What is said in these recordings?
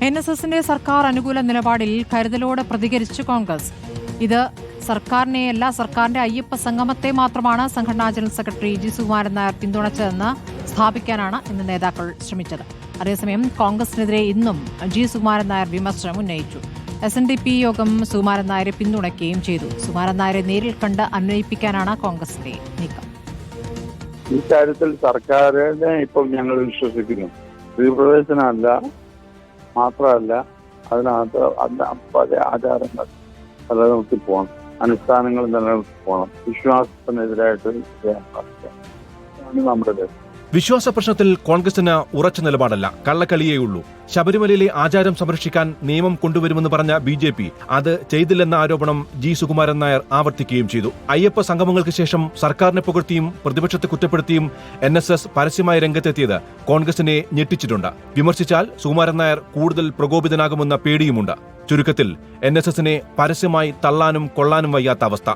NSSന്റെ സർക്കാർ അനുകൂല നിലപാടിൽ കരുതലോടെ പ്രതികരിച്ചു കോൺഗ്രസ്. ഇത് സർക്കാരിനെയല്ല, സർക്കാരിന്റെ അയ്യപ്പ സംഗമത്തെ മാത്രമാണ് സംഘടനാ ജനറൽ സെക്രട്ടറി ജി സുകുമാരൻ നായർ പിന്തുണച്ചതെന്ന് സ്ഥാപിക്കാനാണ് ഇന്ന് നേതാക്കൾ ശ്രമിച്ചത്. അതേസമയം കോൺഗ്രസിനെതിരെ ഇന്നും ജി സുകുമാരൻ നായർ വിമർശനം ഉന്നയിച്ചു. SNDP യോഗം സുകുമാരൻ നായരെ പിന്തുണയ്ക്കുകയും ചെയ്തു. സുകുമാരൻ നായരെ നേരിൽ കണ്ട് അന്വയിപ്പിക്കാനാണ് കോൺഗ്രസിന്റെ നീക്കം. ഈ കാര്യത്തിൽ സർക്കാരിനെ ഇപ്പോൾ ഞങ്ങൾ വിശ്വസിക്കുന്നു. സ്ത്രീപ്രവേശനമല്ല മാത്രമല്ല, അതിനകത്ത് പല ആചാരങ്ങൾ നിലനിർത്തി പോകണം, അനുഷ്ഠാനങ്ങൾ നിലനിർത്തി പോകണം. വിശ്വാസത്തിനെതിരായിട്ട് നമ്മുടെ വിശ്വാസ പ്രശ്നത്തിൽ കോൺഗ്രസിന് ഉറച്ച നിലപാടല്ല, കള്ളക്കളിയേയുള്ളൂ. ശബരിമലയിലെ ആചാരം സംരക്ഷിക്കാൻ നിയമം കൊണ്ടുവരുമെന്ന് പറഞ്ഞ BJP അത് ചെയ്തില്ലെന്ന ആരോപണം ജി സുകുമാരൻ നായർ ആവർത്തിക്കുകയും ചെയ്തു. അയ്യപ്പ സംഗമങ്ങൾക്ക് ശേഷം സർക്കാരിനെ പുകഴ്ത്തിയും പ്രതിപക്ഷത്തെ കുറ്റപ്പെടുത്തിയും NSS പരസ്യമായി രംഗത്തെത്തിയത് കോൺഗ്രസിനെ ഞെട്ടിച്ചിട്ടുണ്ട്. വിമർശിച്ചാൽ സുകുമാരൻ നായർ കൂടുതൽ പ്രകോപിതനാകുമെന്ന പേടിയുമുണ്ട്. ചുരുക്കത്തിൽ NSSനെ പരസ്യമായി തള്ളാനും കൊള്ളാനും വയ്യാത്ത അവസ്ഥ.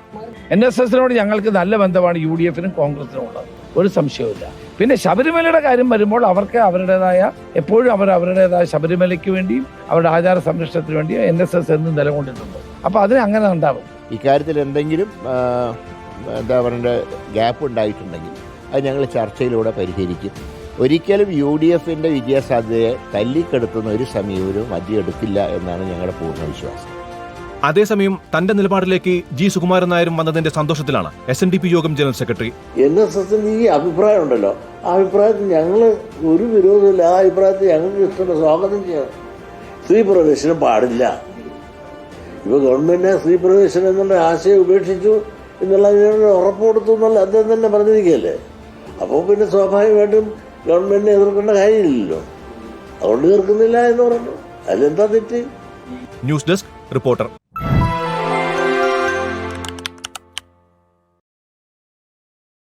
NSSനോട് ഞങ്ങൾക്ക് നല്ല ബന്ധമാണ് UDFനും കോൺഗ്രസിനും ഉള്ളത്, ഒരു സംശയവുമില്ല. പിന്നെ ശബരിമലയുടെ കാര്യം വരുമ്പോൾ അവർക്ക് അവരുടേതായ എപ്പോഴും അവരുടേതായ ശബരിമലയ്ക്ക് വേണ്ടിയും അവരുടെ ആചാര സംരക്ഷണത്തിന് വേണ്ടിയും NSS എന്നും നിലകൊണ്ടിട്ടുണ്ട്. അപ്പോൾ അതിന് അങ്ങനെ ഉണ്ടാവും. ഇക്കാര്യത്തിൽ എന്തെങ്കിലും എന്താ പറയുക ഗ്യാപ്പ് ഉണ്ടായിട്ടുണ്ടെങ്കിൽ അത് ഞങ്ങൾ ചർച്ചയിലൂടെ പരിഹരിക്കും. ഒരിക്കലും UDFന്റെ വിജയസാധ്യതയെ തല്ലിക്കെടുത്തുന്ന ഒരു സമീപനവും അധികമെടുക്കില്ല എന്നാണ് ഞങ്ങളുടെ പൂർണ്ണ വിശ്വാസം. അതേസമയം തന്റെ നിലപാടിലേക്ക് ജി സുകുമാരൻ നായരും വന്നതിന്റെ സന്തോഷത്തിലാണ് SNDP യോഗം ജനറൽ സെക്രട്ടറി. NSSന്റെ ഈ അഭിപ്രായം ഉണ്ടല്ലോ, ആ അഭിപ്രായത്തിൽ ഞങ്ങൾ ഒരു വിരോധമില്ല. ആ അഭിപ്രായത്തിൽ ഞങ്ങൾക്ക് ഇഷ്ടമുള്ള സ്വാഗതം ചെയ്യണം. സ്ത്രീ പ്രവേശനം പാടില്ല. ഇപ്പൊ ഗവൺമെന്റിനെ സ്ത്രീ പ്രവേശനം എന്നുള്ള ആശയം ഉപേക്ഷിച്ചു എന്നുള്ള ഉറപ്പ് കൊടുത്തു എന്നുള്ള അദ്ദേഹം തന്നെ പറഞ്ഞിരിക്കുകയല്ലേ. അപ്പോൾ പിന്നെ സ്വാഭാവികമായിട്ടും ഗവൺമെന്റിനെ എതിർക്കേണ്ട കാര്യമില്ലല്ലോ. അതുകൊണ്ട് എതിർക്കുന്നില്ല എന്ന് പറഞ്ഞു. അതിലെന്താ തെറ്റ്? News desk reporter.